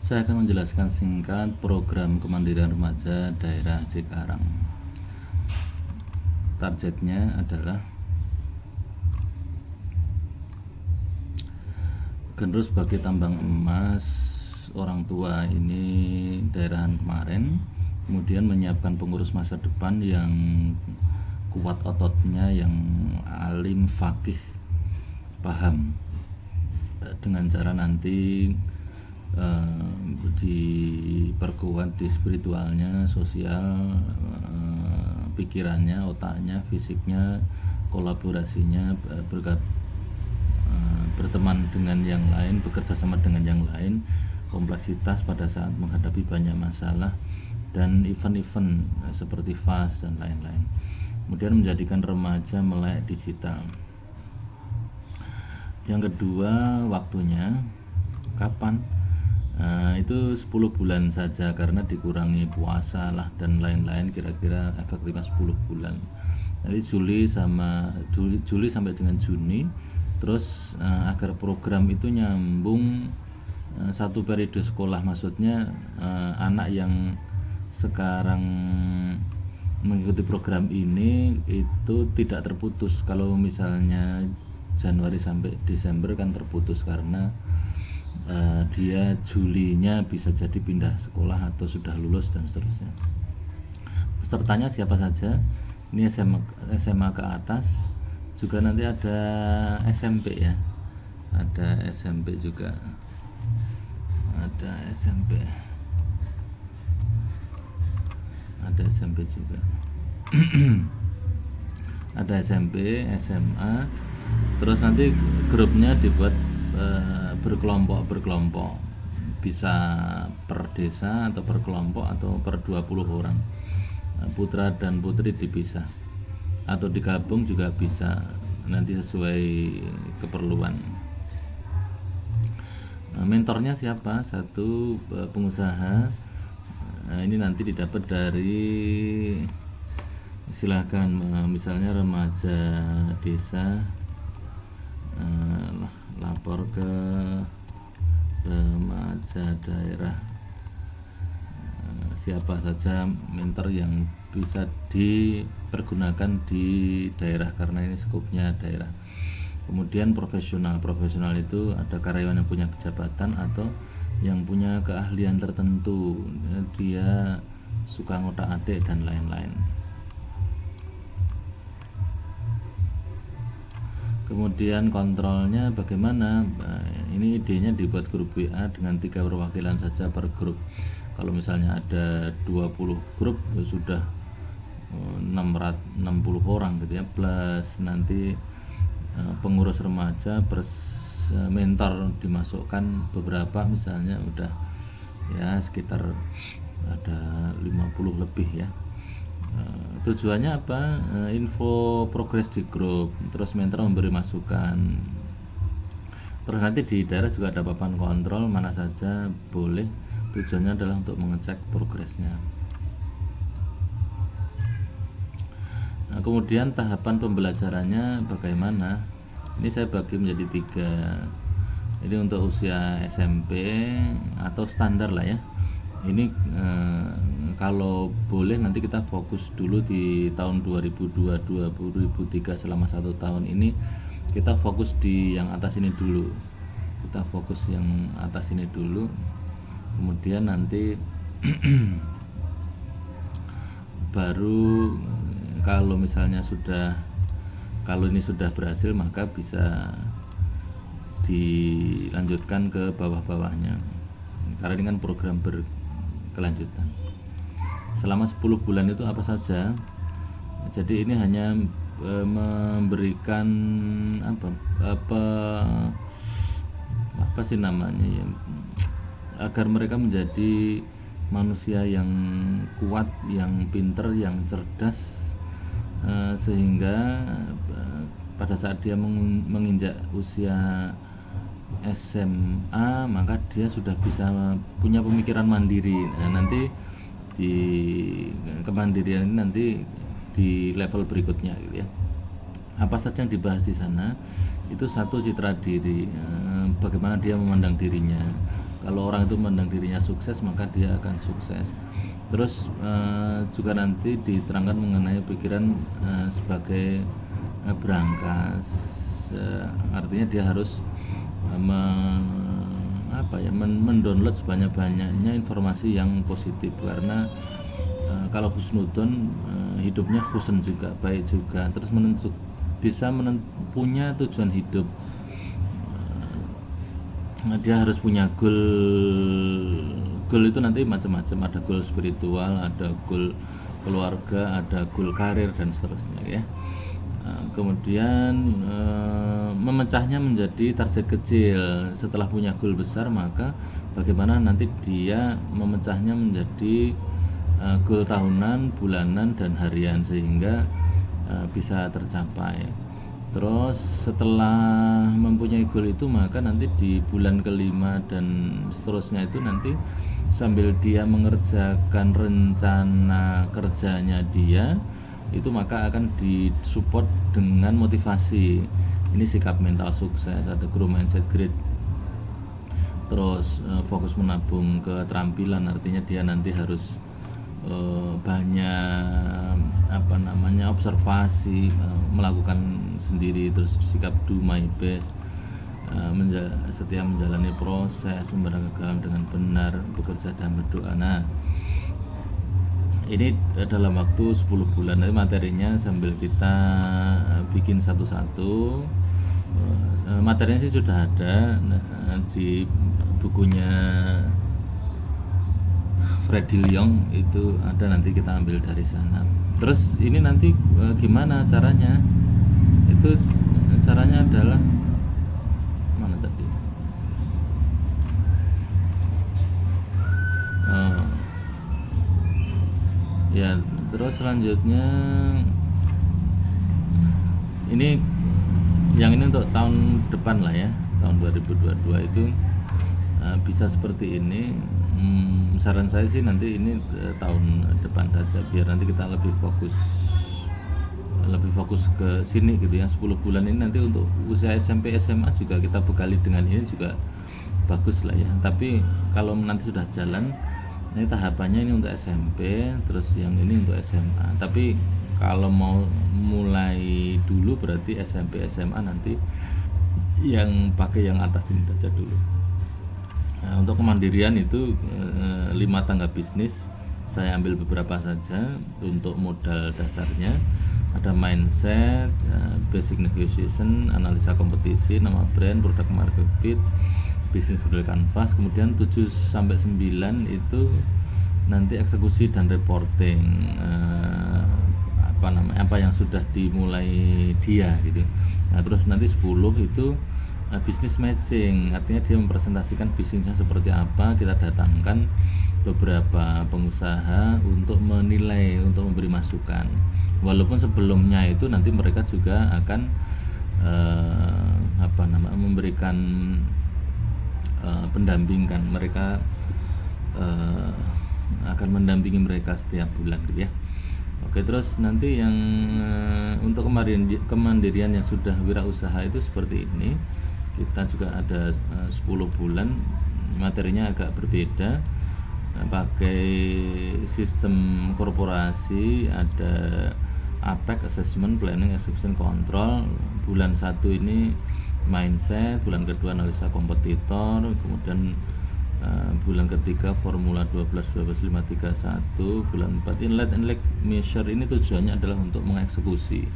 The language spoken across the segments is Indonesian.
Saya akan menjelaskan singkat program Kemandirian Remaja Daerah Cikarang. Targetnya adalah generus bagi tambang emas orang tua ini daerahan kemarin, kemudian menyiapkan pengurus masa depan yang kuat ototnya, yang alim, fakih, paham, dengan cara nanti diperkuat di spiritualnya, sosial, pikirannya, otaknya, fisiknya, kolaborasinya, berteman dengan yang lain, bekerja sama dengan yang lain, kompleksitas pada saat menghadapi banyak masalah, dan event-event seperti FAS dan lain-lain. Kemudian menjadikan remaja melek digital. Yang kedua, waktunya kapan? Itu 10 bulan saja, karena dikurangi puasa lah dan lain-lain, kira-kira efektifnya 10 bulan. Jadi Juli sampai dengan Juni. Terus agar program itu nyambung satu periode sekolah, maksudnya anak yang sekarang mengikuti program ini itu tidak terputus. Kalau misalnya Januari sampai Desember kan terputus karena dia Julinya bisa jadi pindah sekolah atau sudah lulus dan seterusnya. Pesertanya siapa saja? Ini SMA ke atas, juga nanti ada SMP ya, ada SMP juga, ada SMP juga ada SMP, SMA. Terus nanti grupnya dibuat berkelompok, bisa per desa atau per kelompok atau per 20 orang. Putra dan putri dipisah atau digabung juga bisa, nanti sesuai keperluan. Mentornya siapa? Satu pengusaha. Ini nanti didapat dari, silahkan misalnya remaja desa, lapor ke remaja daerah, siapa saja mentor yang bisa dipergunakan di daerah karena ini skupnya daerah. Kemudian profesional itu ada karyawan yang punya kejabatan atau yang punya keahlian tertentu, dia suka ngotak-atik dan lain-lain. Kemudian kontrolnya bagaimana? Ini idenya dibuat grup WA dengan 3 perwakilan saja per grup. Kalau misalnya ada 20 grup sudah 60 orang gitu ya, plus nanti pengurus remaja plus mentor dimasukkan beberapa, misalnya udah ya sekitar ada 50 lebih ya. Tujuannya apa? Info progres di grup, terus mentor memberi masukan. Terus nanti di daerah juga ada papan kontrol mana saja boleh. Tujuannya adalah untuk mengecek progresnya. Kemudian tahapan pembelajarannya bagaimana? Ini saya bagi menjadi 3. Ini untuk usia SMP atau standar lah ya. Ini kalau boleh nanti kita fokus dulu di tahun 2002-2003, selama 1 tahun ini kita fokus di yang atas ini dulu. Kemudian nanti baru kalau misalnya kalau ini sudah berhasil, maka bisa dilanjutkan ke bawah-bawahnya, karena ini kan program berkelanjutan. Selama 10 bulan itu apa saja? Jadi ini hanya memberikan apa sih namanya ya, agar mereka menjadi manusia yang kuat, yang pinter, yang cerdas, sehingga pada saat dia menginjak usia SMA maka dia sudah bisa punya pemikiran mandiri. Nanti di kemandirian ini nanti di level berikutnya gitu ya. Apa saja yang dibahas di sana? Itu 1, citra diri, bagaimana dia memandang dirinya, Kalau orang itu memandang dirinya sukses, maka dia akan sukses. Terus juga nanti diterangkan mengenai pikiran sebagai berangkas. Artinya dia harus mendownload sebanyak-banyaknya informasi yang positif, karena kalau husnudon hidupnya husn juga, baik juga, terus punya tujuan hidup. Dia harus punya goal itu nanti macam-macam, ada goal spiritual, ada goal keluarga, ada goal karir dan seterusnya ya. Kemudian memecahnya menjadi target kecil. Setelah punya goal besar, maka bagaimana nanti dia memecahnya menjadi goal tahunan, bulanan, dan harian sehingga bisa tercapai. Terus setelah mempunyai goal itu, maka nanti di bulan kelima dan seterusnya itu nanti sambil dia mengerjakan rencana kerjanya dia itu, maka akan disupport dengan motivasi. Ini sikap mental sukses, ada grow mindset great. Terus fokus menabung keterampilan, artinya dia nanti harus banyak observasi, melakukan sendiri. Terus sikap do my best, setia menjalani proses, memandang kegagalan dengan benar, bekerja dan berdoa. Nah, ini dalam waktu 10 bulan. Nanti materinya sambil kita bikin satu-satu. Materinya sih sudah ada di bukunya Freddy Leong, itu ada, nanti kita ambil dari sana. Terus ini nanti gimana caranya? Itu caranya adalah mana tadi? Ya, terus selanjutnya ini yang ini untuk tahun depan lah ya, tahun 2022 itu bisa seperti ini. Saran saya sih nanti ini tahun depan saja, biar nanti kita lebih fokus ke sini gitu ya. 10 bulan ini nanti untuk usia SMP SMA juga kita bekali dengan ini juga bagus lah ya. Tapi kalau nanti sudah jalan, ini tahapannya ini untuk SMP, terus yang ini untuk SMA. Tapi kalau mau mulai dulu berarti SMP SMA nanti yang pakai yang atas ini saja dulu. Nah, untuk kemandirian itu 5 tangga bisnis saya ambil beberapa saja. Untuk modal dasarnya ada mindset, basic negotiation, analisa kompetisi, nama brand, produk market fit, bisnis model canvas. Kemudian 7-9 itu nanti eksekusi dan reporting, apa yang sudah dimulai dia gitu. Nah, terus nanti 10 itu bisnis matching, artinya dia mempresentasikan bisnisnya seperti apa. Kita datangkan beberapa pengusaha untuk menilai, untuk memberi masukan. Walaupun sebelumnya itu nanti mereka juga akan memberikan pendampingan. Mereka akan mendampingi mereka setiap bulan gitu ya. Oke, terus nanti yang untuk kemandirian yang sudah wirausaha itu seperti ini. Kita juga ada 10 bulan, materinya agak berbeda, pakai sistem korporasi, ada APEC, Assessment, Planning, Execution, Control. Bulan 1 ini mindset, bulan kedua analisa kompetitor, kemudian bulan ketiga formula 12-12-5-3-1, bulan 4 inlet and lag measure. Ini tujuannya adalah untuk mengeksekusi,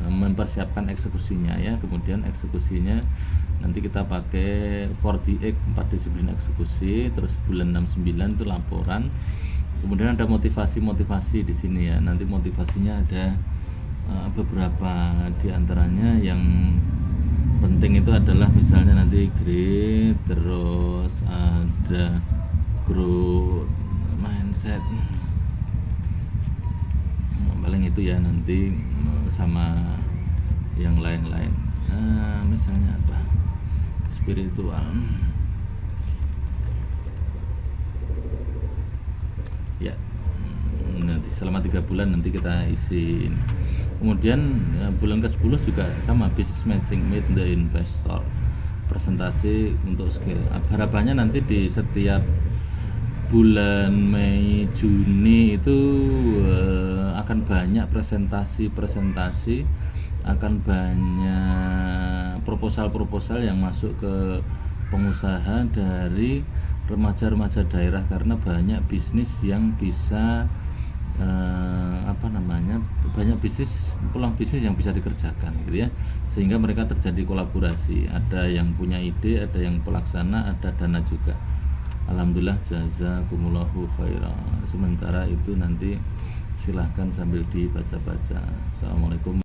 mempersiapkan eksekusinya ya. Kemudian eksekusinya nanti kita pakai 4DX, 4 disiplin eksekusi. Terus bulan 6-9 itu laporan. Kemudian ada motivasi di sini ya. Nanti motivasinya ada beberapa diantaranya. Yang penting itu adalah misalnya nanti grade, terus ada growth mindset, paling itu ya nanti, sama yang lain-lain. Misalnya apa, spiritual ya, nanti selama 3 bulan nanti kita isi. Kemudian bulan ke-10 juga sama, business matching, meet the investor, presentasi untuk skill. Harapannya nanti di setiap bulan Mei Juni itu akan banyak presentasi, akan banyak proposal yang masuk ke pengusaha dari remaja-remaja daerah, karena banyak bisnis yang bisa banyak peluang bisnis yang bisa dikerjakan gitu ya, sehingga mereka terjadi kolaborasi, ada yang punya ide, ada yang pelaksana, ada dana juga. Alhamdulillah, jazakumullahu khairan. Sementara itu nanti silahkan sambil dibaca-baca. Assalamualaikum.